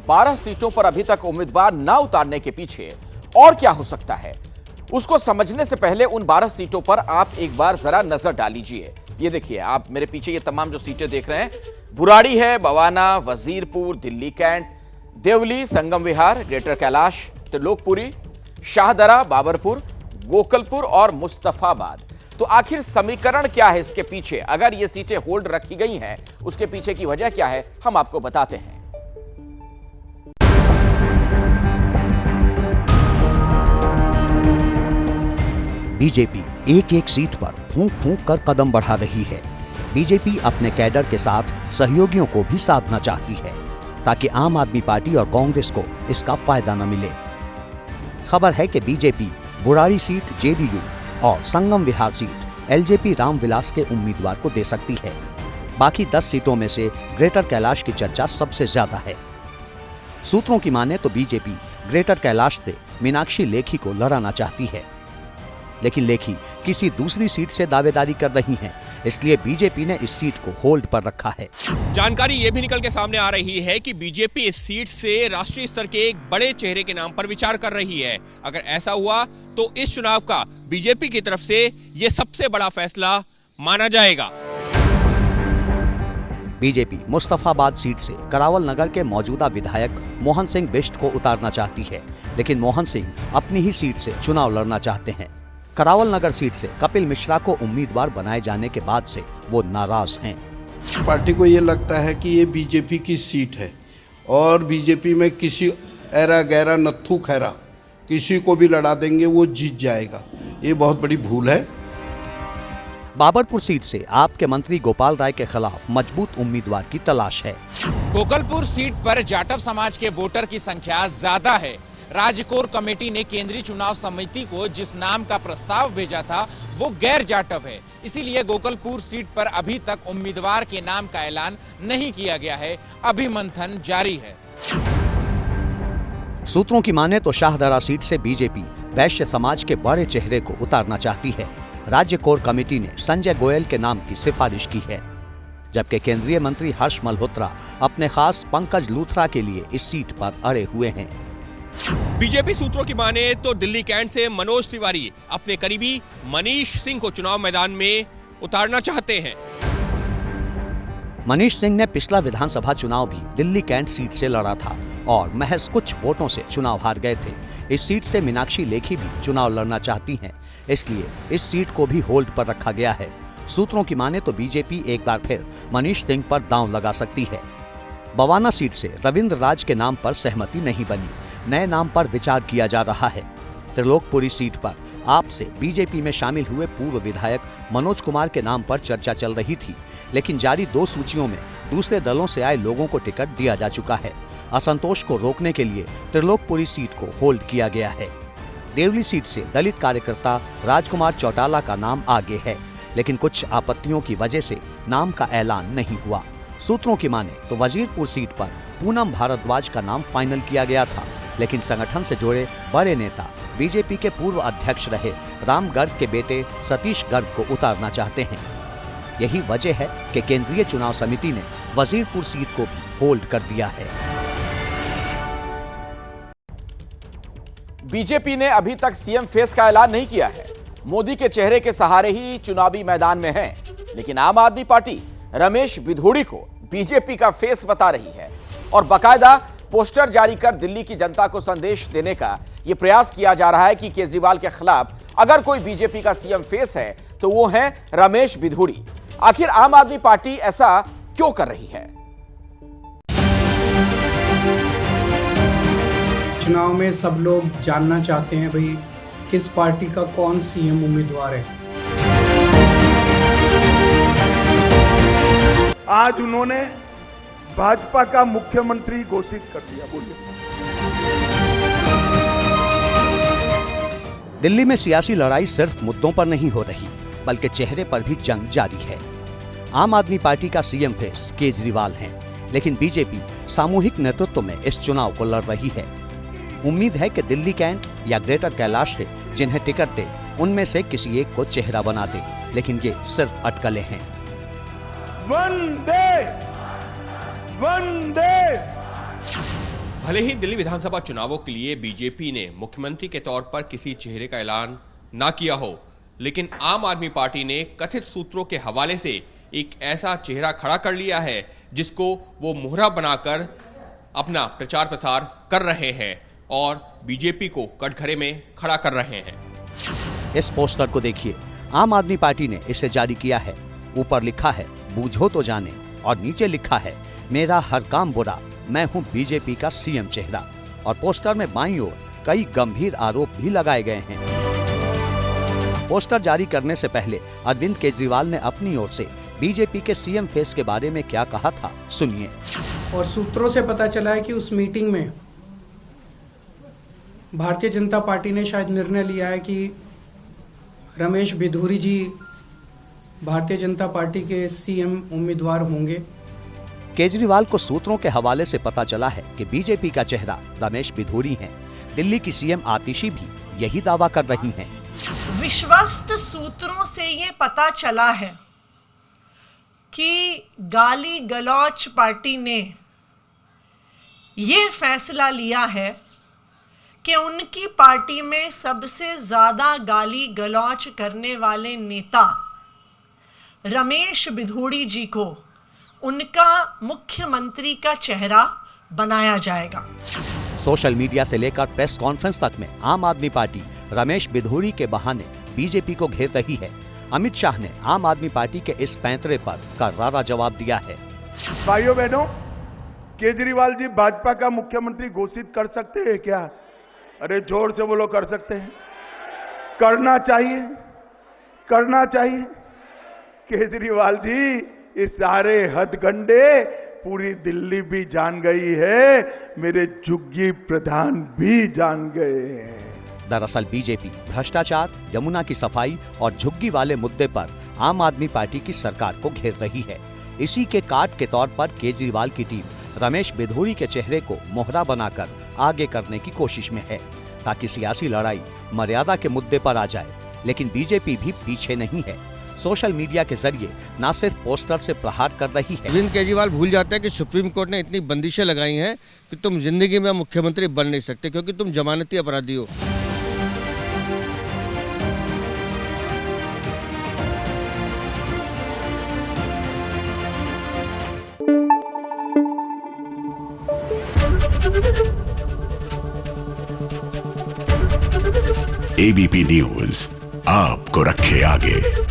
12 सीटों पर अभी तक उम्मीदवार न उतारने के पीछे और क्या हो सकता है, उसको समझने से पहले उन 12 सीटों पर आप एक बार जरा नजर डाल लीजिए। ये देखिए, आप मेरे पीछे ये तमाम जो सीटें देख रहे हैं, बुराड़ी है, बवाना, वजीरपुर, दिल्ली कैंट, देवली, संगम विहार, ग्रेटर कैलाश, त्रिलोकपुरी, शाहदरा, बाबरपुर, गोकलपुर और मुस्तफाबाद। तो आखिर समीकरण क्या है इसके पीछे? अगर ये सीटें होल्ड रखी गई हैं, उसके पीछे की वजह क्या है, हम आपको बताते हैं। बीजेपी एक एक सीट पर फूंक फूंक कर कदम बढ़ा रही है। बीजेपी अपने कैडर के साथ सहयोगियों को भी साधना चाहती है ताकि आम आदमी पार्टी और कांग्रेस को इसका फायदा न मिले। खबर है कि बीजेपी बुराड़ी सीट जेडीयू और संगम विहार सीट एलजेपी रामविलास के उम्मीदवार को दे सकती है। बाकी 10 सीटों में से ग्रेटर कैलाश की चर्चा सबसे ज्यादा है। सूत्रों की माने तो बीजेपी ग्रेटर कैलाश से मीनाक्षी लेखी को लड़ाना चाहती है, लेकिन लेखी किसी दूसरी सीट से दावेदारी कर रही हैं, इसलिए बीजेपी ने इस सीट को होल्ड पर रखा है। जानकारी ये भी निकल के सामने आ रही है कि बीजेपी इस सीट से राष्ट्रीय स्तर के एक बड़े चेहरे के नाम पर विचार कर रही है। अगर ऐसा हुआ तो इस चुनाव का बीजेपी की तरफ से ये सबसे बड़ा फैसला माना जाएगा। बीजेपी मुस्तफाबाद सीट से करावल नगर के मौजूदा विधायक मोहन सिंह बिष्ट को उतारना चाहती है, लेकिन मोहन सिंह अपनी ही सीट से चुनाव लड़ना चाहते हैं। करावल नगर सीट से कपिल मिश्रा को उम्मीदवार बनाए जाने के बाद से वो नाराज हैं। पार्टी को ये लगता है कि ये बीजेपी की सीट है और बीजेपी में किसी ऐरा गैरा नत्थू खैरा किसी को भी लड़ा देंगे, वो जीत जाएगा। ये बहुत बड़ी भूल है। बाबरपुर सीट से आपके मंत्री गोपाल राय के खिलाफ मजबूत उम्मीदवार की तलाश है। गोकलपुर सीट पर जाटव समाज के वोटर की संख्या ज्यादा है। राज्य कोर कमेटी ने केंद्रीय चुनाव समिति को जिस नाम का प्रस्ताव भेजा था वो गैर जाटव है, इसीलिए गोकलपुर सीट पर अभी तक उम्मीदवार के नाम का ऐलान नहीं किया गया है। अभी मंथन जारी है। सूत्रों की माने तो शाहदरा सीट से बीजेपी वैश्य समाज के बड़े चेहरे को उतारना चाहती है। राज्य कोर कमेटी ने संजय गोयल के नाम की सिफारिश की है, जबकि केंद्रीय मंत्री हर्ष मल्होत्रा अपने खास पंकज लूथरा के लिए इस सीट पर अड़े हुए हैं। बीजेपी सूत्रों की माने तो दिल्ली कैंट से मनोज तिवारी अपने करीबी मनीष सिंह को चुनाव मैदान में उतारना चाहते हैं। मनीष सिंह ने पिछला विधानसभा चुनाव भी दिल्ली कैंट सीट से लड़ा था और महज कुछ वोटों से चुनाव हार गए थे। इस सीट से मीनाक्षी लेखी भी चुनाव लड़ना चाहती हैं, इसलिए इस सीट को भी होल्ड पर रखा गया है। सूत्रों की माने तो बीजेपी एक बार फिर मनीष सिंह पर दांव लगा सकती है। बवाना सीट से रविंद्र राज के नाम पर सहमति नहीं बनी, नए नाम पर विचार किया जा रहा है। त्रिलोकपुरी सीट पर आप से बीजेपी में शामिल हुए पूर्व विधायक मनोज कुमार के नाम पर चर्चा चल रही थी, लेकिन जारी 2 सूचियों में दूसरे दलों से आए लोगों को टिकट दिया जा चुका है। असंतोष को रोकने के लिए त्रिलोकपुरी सीट को होल्ड किया गया है। देवली सीट से दलित कार्यकर्ता राजकुमार चौटाला का नाम आगे है, लेकिन कुछ आपत्तियों की वजह से नाम का ऐलान नहीं हुआ। सूत्रों की माने तो वजीरपुर सीट पर पूनम भारद्वाज का नाम फाइनल किया गया था, लेकिन संगठन से जुड़े बड़े नेता बीजेपी के पूर्व अध्यक्ष रहे राम गर्ग के बेटे सतीश गर्ग को उतारना चाहते हैं। यही वजह है कि केंद्रीय चुनाव समिति ने वजीरपुर सीट को भी होल्ड कर दिया है। बीजेपी ने अभी तक सीएम फेस का ऐलान नहीं किया है। मोदी के चेहरे के सहारे ही चुनावी मैदान में है, लेकिन आम आदमी पार्टी रमेश बिधूड़ी को बीजेपी का फेस बता रही है और बाकायदा पोस्टर जारी कर दिल्ली की जनता को संदेश देने का यह प्रयास किया जा रहा है कि केजरीवाल के खिलाफ अगर कोई बीजेपी का सीएम फेस है तो वो है रमेश बिधूड़ी। आखिर आम आदमी पार्टी ऐसा क्यों कर रही है? चुनाव में सब लोग जानना चाहते हैं भाई किस पार्टी का कौन सीएम उम्मीदवार है। आज उन्होंने भाजपा का मुख्यमंत्री घोषित कर दिया। बोलिए। दिल्ली में सियासी लड़ाई सिर्फ मुद्दों पर नहीं हो रही, बल्कि चेहरे पर भी जंग जारी है। आम आदमी पार्टी का सीएम फेस केजरीवाल हैं, लेकिन बीजेपी सामूहिक नेतृत्व में इस चुनाव को लड़ रही है। उम्मीद है कि दिल्ली कैंट या ग्रेटर कैलाश से जिन्हें टिकट दे उनमें से किसी एक को चेहरा बना दे, लेकिन ये सिर्फ अटकलें हैं। वंदे वंदे भले ही दिल्ली विधानसभा चुनावों के लिए बीजेपी ने मुख्यमंत्री के तौर पर किसी चेहरे का ऐलान ना किया हो, लेकिन आम आदमी पार्टी ने कथित सूत्रों के हवाले से एक ऐसा चेहरा खड़ा कर लिया है जिसको वो मुहरा बनाकर अपना प्रचार प्रसार कर रहे हैं और बीजेपी को कटघरे में खड़ा कर रहे हैं। इस पोस्टर को देखिए, आम आदमी पार्टी ने इसे जारी किया है। ऊपर लिखा है बूझो तो जाने और नीचे लिखा है मेरा हर काम बुरा, मैं हूं बीजेपी का सीएम चेहरा। और पोस्टर में बाईं ओर कई गंभीर आरोप भी लगाए गए हैं। पोस्टर जारी करने से पहले अरविंद केजरीवाल ने अपनी ओर से बीजेपी के सीएम फेस के बारे में क्या कहा था, सुनिए। और सूत्रों से पता चला है कि उस मीटिंग में भारतीय जनता पार्टी ने शायद निर्णय लिया है कि रमेश बिधूरी जी भारतीय जनता पार्टी के सीएम उम्मीदवार होंगे। केजरीवाल को सूत्रों के हवाले से पता चला है कि बीजेपी का चेहरा रमेश बिधूरी हैं। दिल्ली की सीएम आतिशी भी यही दावा कर रही हैं। विश्वस्त सूत्रों से ये पता चला है कि गाली गलौच पार्टी ने ये फैसला लिया है कि उनकी पार्टी में सबसे ज्यादा गाली गलौच करने वाले नेता रमेश बिधूरी जी को उनका मुख्यमंत्री का चेहरा बनाया जाएगा। सोशल मीडिया से लेकर प्रेस कॉन्फ्रेंस तक में आम आदमी पार्टी रमेश बिधूरी के बहाने बीजेपी को घेर रही है। अमित शाह ने आम आदमी पार्टी के इस पैंतरे पर करारा जवाब दिया है। भाइयों बहनों, केजरीवाल जी भाजपा का मुख्यमंत्री घोषित कर सकते हैं क्या? अरे जोर से बोलो, कर सकते हैं? करना चाहिए, करना चाहिए। केजरीवाल जी, ये सारे हथगंडे पूरी दिल्ली भी जान गई है, मेरे झुग्गी प्रधान भी जान गए हैं। दरअसल बीजेपी भ्रष्टाचार, यमुना की सफाई और झुग्गी वाले मुद्दे पर आम आदमी पार्टी की सरकार को घेर रही है। इसी के काट के तौर पर केजरीवाल की टीम रमेश बिधूरी के चेहरे को मोहरा बनाकर आगे करने की कोशिश में है, ताकि सियासी लड़ाई मर्यादा के मुद्दे पर आ जाए। लेकिन बीजेपी भी पीछे नहीं है। सोशल मीडिया के जरिए न सिर्फ पोस्टर से प्रहार कर रही है। अरविंद केजरीवाल भूल जाते हैं कि सुप्रीम कोर्ट ने इतनी बंदिशें लगाई हैं कि तुम जिंदगी में मुख्यमंत्री बन नहीं सकते, क्योंकि तुम जमानती अपराधी हो। एबीपी न्यूज आपको रखे आगे।